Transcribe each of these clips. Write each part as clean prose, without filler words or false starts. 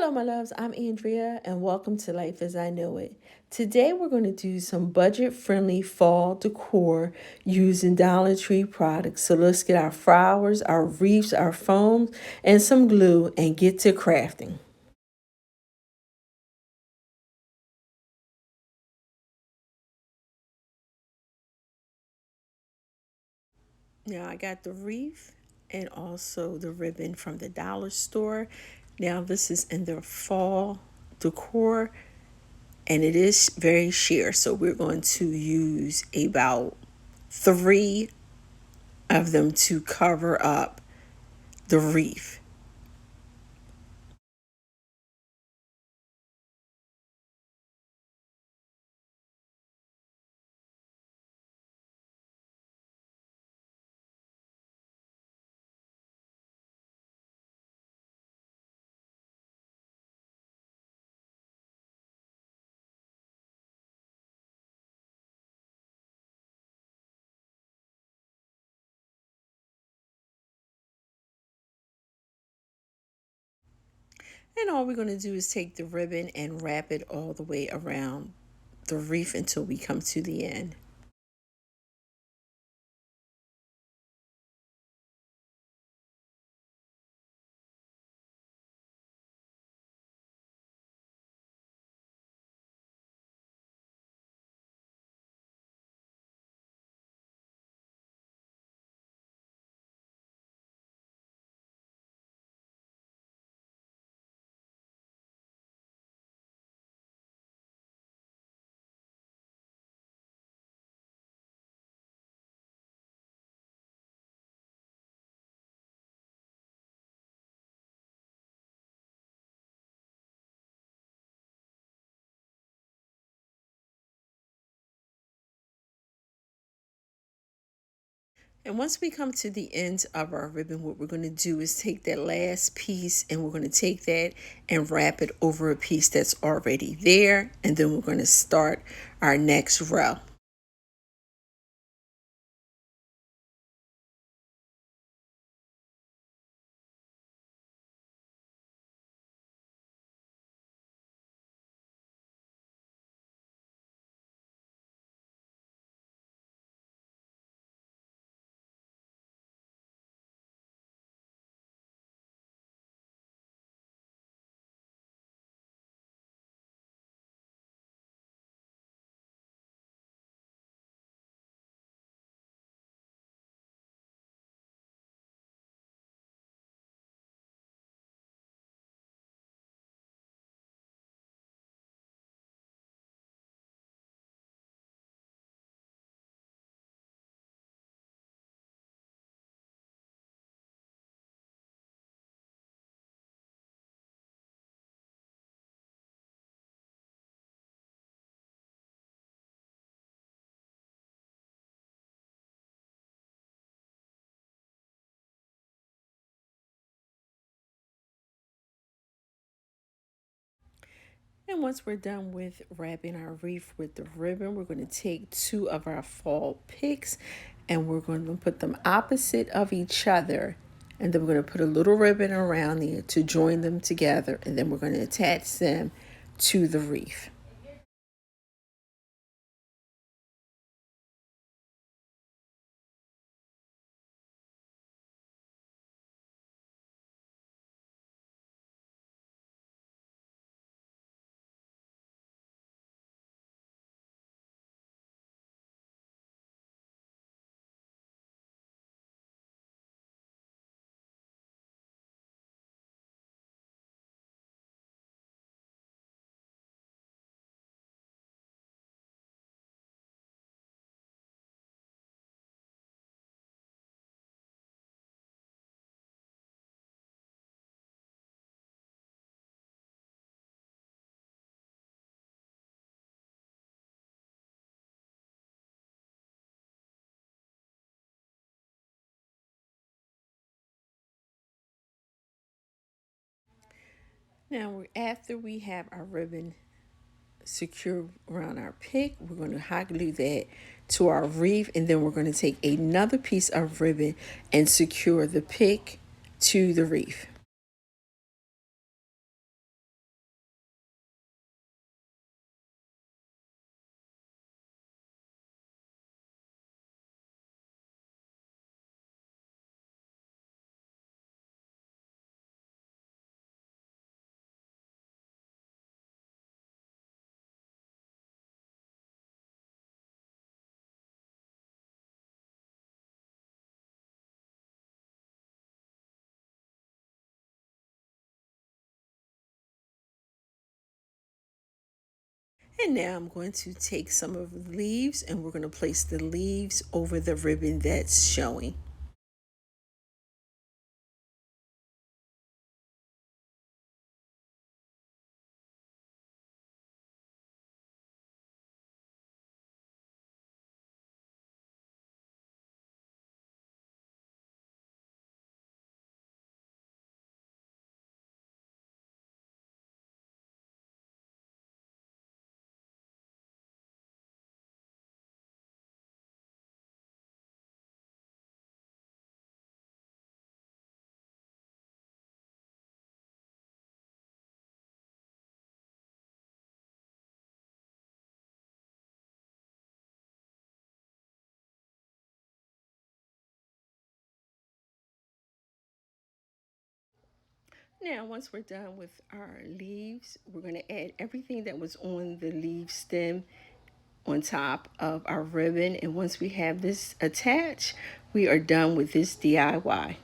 Hello, my loves. I'm Andrea, and welcome to Life as I Know It. Today, we're going to do some budget friendly fall decor using Dollar Tree products. So, let's get our flowers, our wreaths, our foams, and some glue and get to crafting. Now, I got the wreath and also the ribbon from the dollar store. Now, this is in the fall decor and it is very sheer. So, we're going to use about three of them to cover up the wreath. And all we're going to do is take the ribbon and wrap it all the way around the wreath until we come to the end. And once we come to the end of our ribbon, what we're going to do is take that last piece and we're going to take that and wrap it over a piece that's already there. And then we're going to start our next row. And once we're done with wrapping our wreath with the ribbon, we're going to take two of our fall picks and we're going to put them opposite of each other. And then we're going to put a little ribbon around there to join them together. And then we're going to attach them to the wreath. Now, after we have our ribbon secure around our pick, we're going to hot glue that to our wreath, and then we're going to take another piece of ribbon and secure the pick to the wreath. And now I'm going to take some of the leaves and we're going to place the leaves over the ribbon that's showing. Now, once we're done with our leaves, we're going to add everything that was on the leaf stem on top of our ribbon. And once we have this attached, we are done with this DIY.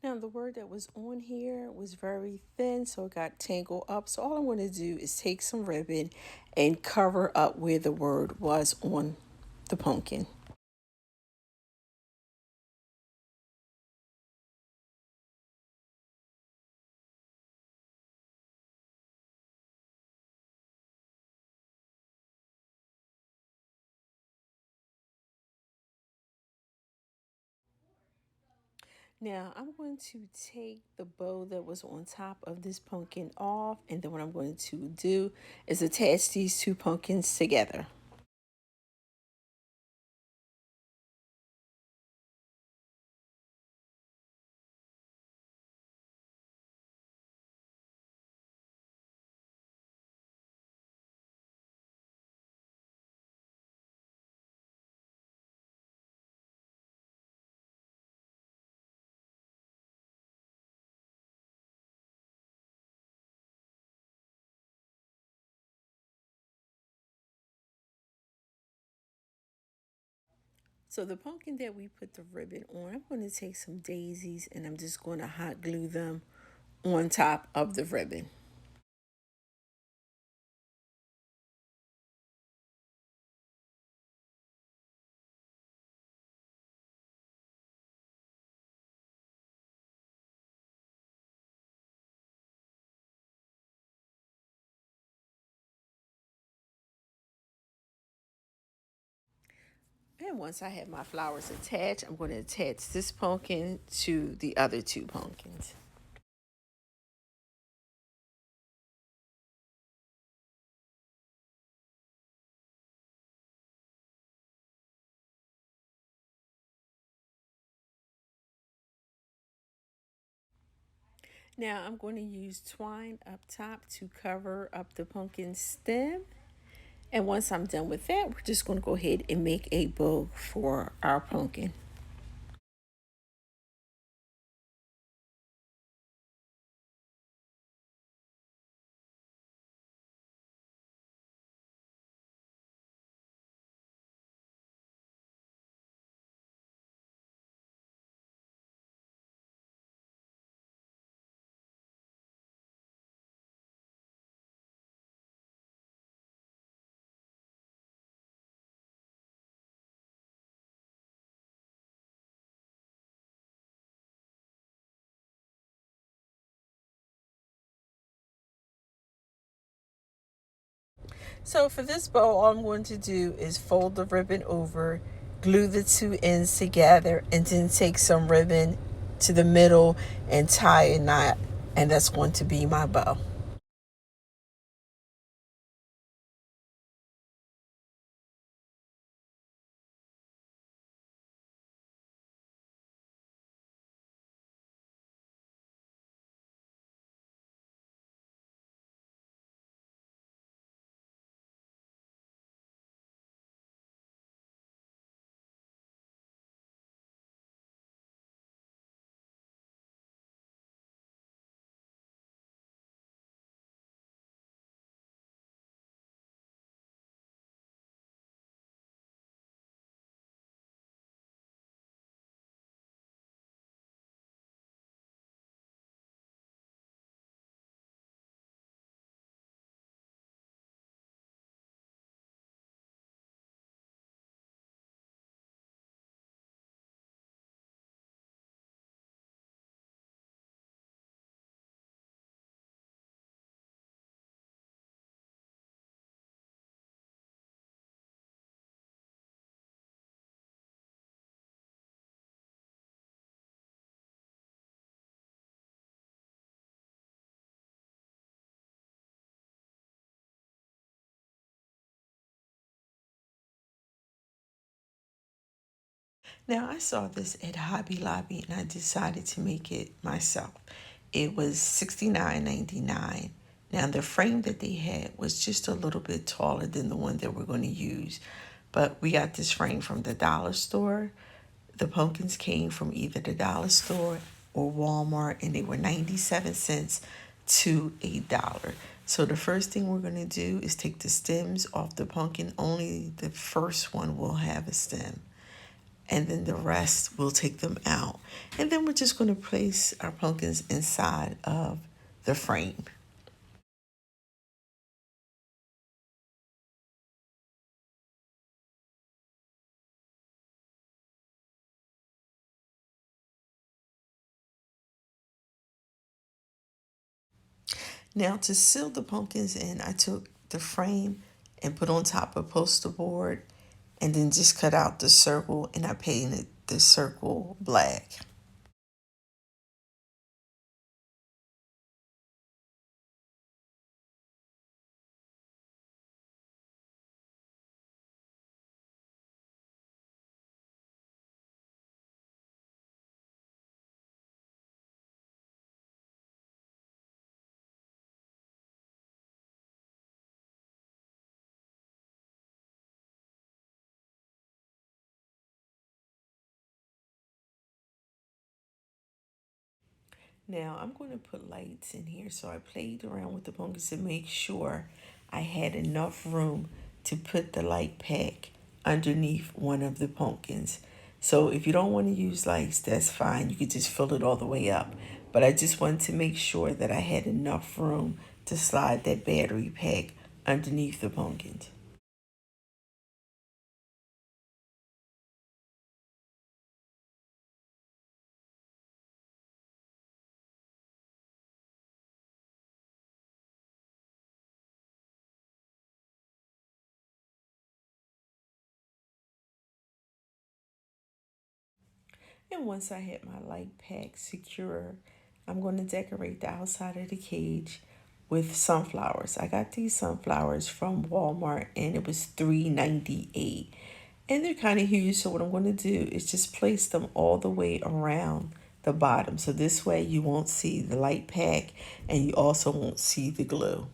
Now, the word that was on here was very thin, so it got tangled up. So all I'm going to do is take some ribbon and cover up where the word was on the pumpkin. Now I'm going to take the bow that was on top of this pumpkin off, and then what I'm going to do is attach these two pumpkins together. So the pumpkin that we put the ribbon on, I'm going to take some daisies and I'm just going to hot glue them on top of the ribbon. And once I have my flowers attached, I'm going to attach this pumpkin to the other two pumpkins. Now I'm going to use twine up top to cover up the pumpkin stem. And once I'm done with that, we're just going to go ahead and make a bow for our pumpkin. So for this bow, all I'm going to do is fold the ribbon over, glue the two ends together, and then take some ribbon to the middle and tie a knot. And that's going to be my bow. Now, I saw this at Hobby Lobby and I decided to make it myself. It was $69.99. Now, the frame that they had was just a little bit taller than the one that we're going to use, but we got this frame from the dollar store. The pumpkins came from either the dollar store or Walmart, and they were 97 cents to $1. So the first thing we're going to do is take the stems off the pumpkin. Only the first one will have a stem, and then the rest we'll take them out. And then we're just going to place our pumpkins inside of the frame. Now, to seal the pumpkins in, I took the frame and put on top of poster board and then just cut out the circle, and I painted the circle black. Now I'm going to put lights in here, so I played around with the pumpkins to make sure I had enough room to put the light pack underneath one of the pumpkins. So if you don't want to use lights, that's fine. You could just fill it all the way up. But I just wanted to make sure that I had enough room to slide that battery pack underneath the pumpkins. And once I had my light pack secure, I'm going to decorate the outside of the cage with sunflowers. I got these sunflowers from Walmart and it was $3.98. And they're kind of huge, so what I'm going to do is just place them all the way around the bottom. So this way you won't see the light pack and you also won't see the glue.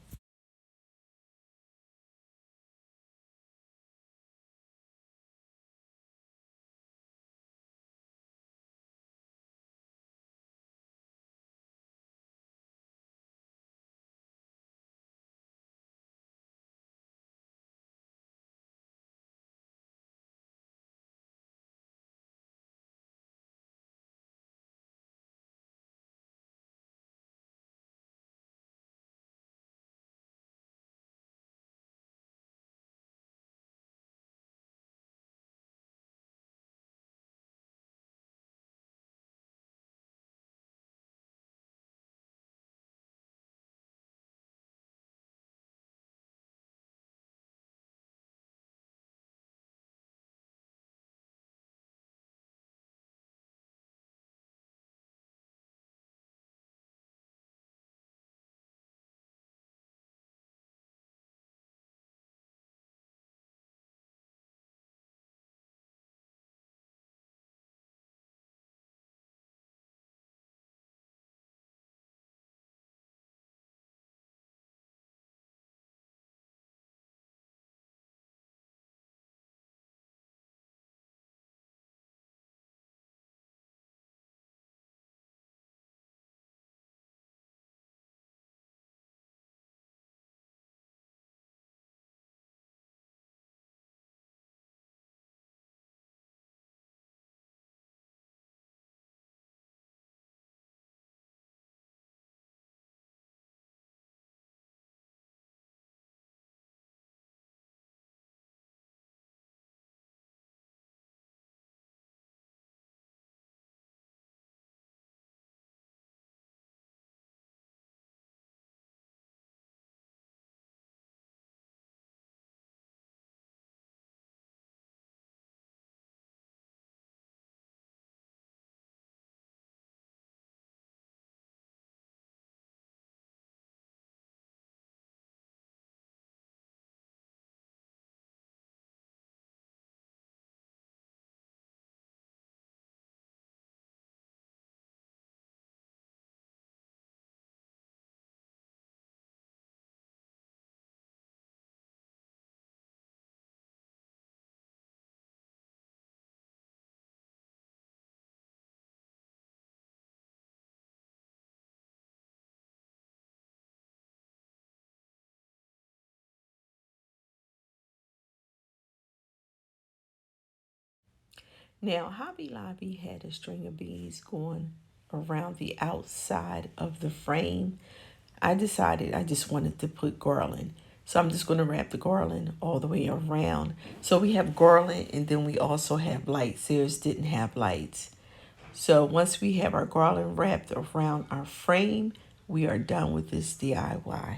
Now, Hobby Lobby had a string of beads going around the outside of the frame. I decided I just wanted to put garland. So I'm just going to wrap the garland all the way around. So we have garland and then we also have lights. Theirs didn't have lights. So once we have our garland wrapped around our frame, we are done with this DIY.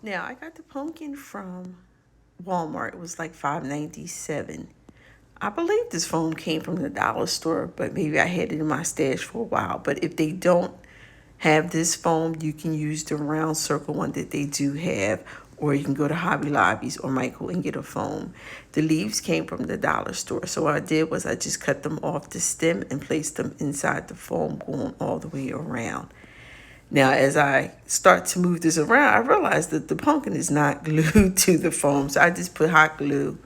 Now I got the pumpkin from Walmart. It was like $5.97. I believe this foam came from the dollar store, but maybe I had it in my stash for a while. But if they don't have this foam, you can use the round circle one that they do have, or you can go to Hobby Lobbies or Michael and get a foam. The leaves came from the dollar store. So what I did was I just cut them off the stem and placed them inside the foam going all the way around. Now, as I start to move this around, I realize that the pumpkin is not glued to the foam. So I just put hot glue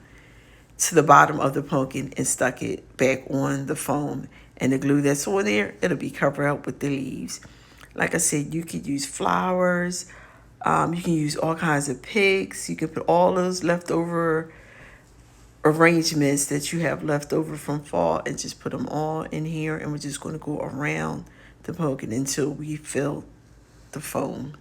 to the bottom of the pumpkin and stuck it back on the foam. And the glue that's on there, it'll be covered up with the leaves. Like I said, you could use flowers. You can use all kinds of pigs. You can put all those leftover arrangements that you have left over from fall and just put them all in here. And we're just going to go around the pumpkin until we fill the foam.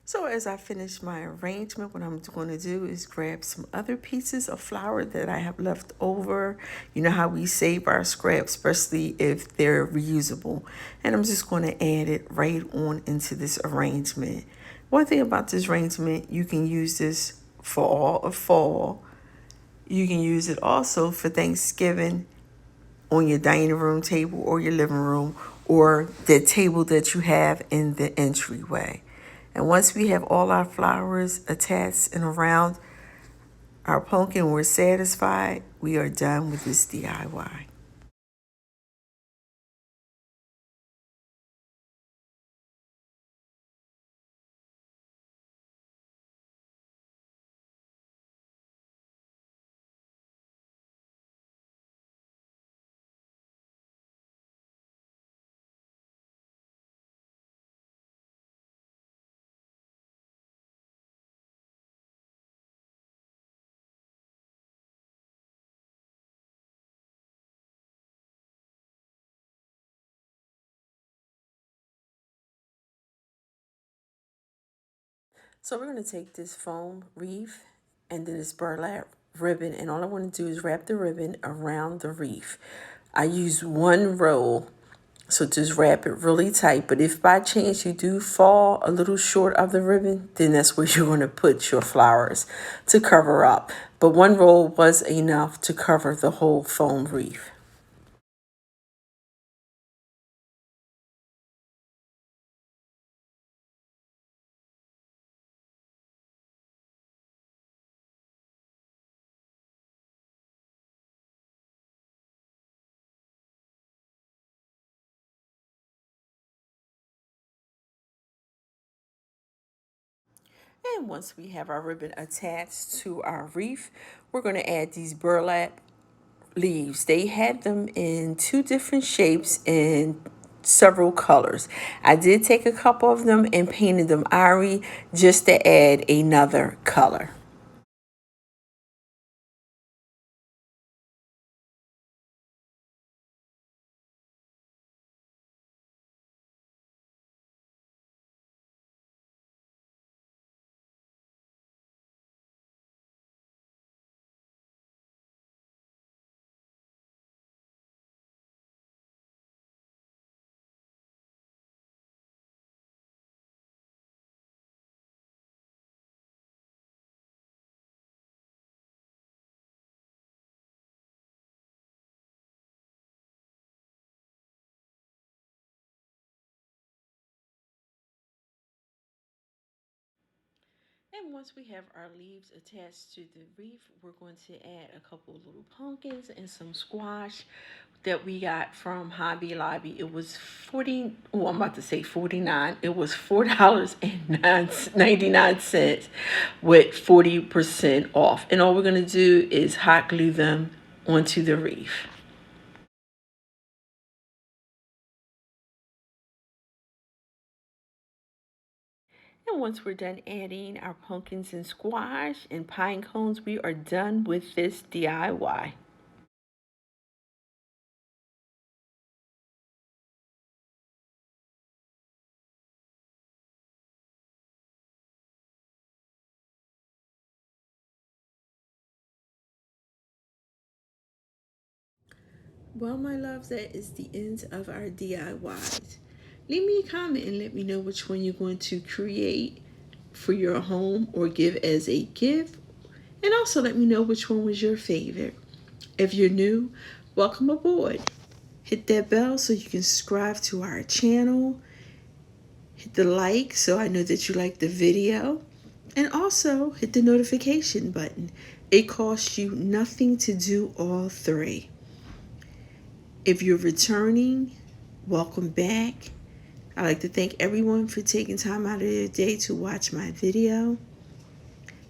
So as I finish my arrangement, what I'm going to do is grab some other pieces of flour that I have left over. You know how we save our scraps, especially if they're reusable. And I'm just going to add it right on into this arrangement. One thing about this arrangement, you can use this for all of fall. You can use it also for Thanksgiving on your dining room table or your living room or the table that you have in the entryway. And once we have all our flowers attached and around our pumpkin, we're satisfied, we are done with this DIY. So we're going to take this foam wreath and then this burlap ribbon, and all I want to do is wrap the ribbon around the wreath. I use one roll, so just wrap it really tight. But if by chance you do fall a little short of the ribbon, then that's where you're going to put your flowers to cover up. But one roll was enough to cover the whole foam wreath. And once we have our ribbon attached to our wreath, we're going to add these burlap leaves. They had them in two different shapes and several colors. I did take a couple of them and painted them ivory just to add another color. And once we have our leaves attached to the wreath, we're going to add a couple of little pumpkins and some squash that we got from Hobby Lobby. It was 40, oh, I'm about to say 49. It was $4.99 with 40% off. And all we're going to do is hot glue them onto the wreath. And once we're done adding our pumpkins and squash and pine cones, we are done with this DIY. Well, my loves, that is the end of our DIYs. Leave me a comment and let me know which one you're going to create for your home or give as a gift. And also let me know which one was your favorite. If you're new, welcome aboard. Hit that bell so you can subscribe to our channel. Hit the like so I know that you like the video. And also hit the notification button. It costs you nothing to do all three. If you're returning, welcome back. I'd like to thank everyone for taking time out of their day to watch my video.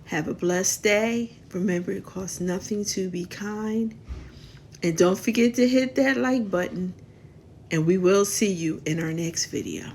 Have a blessed day. Remember, it costs nothing to be kind. And don't forget to hit that like button. And we will see you in our next video.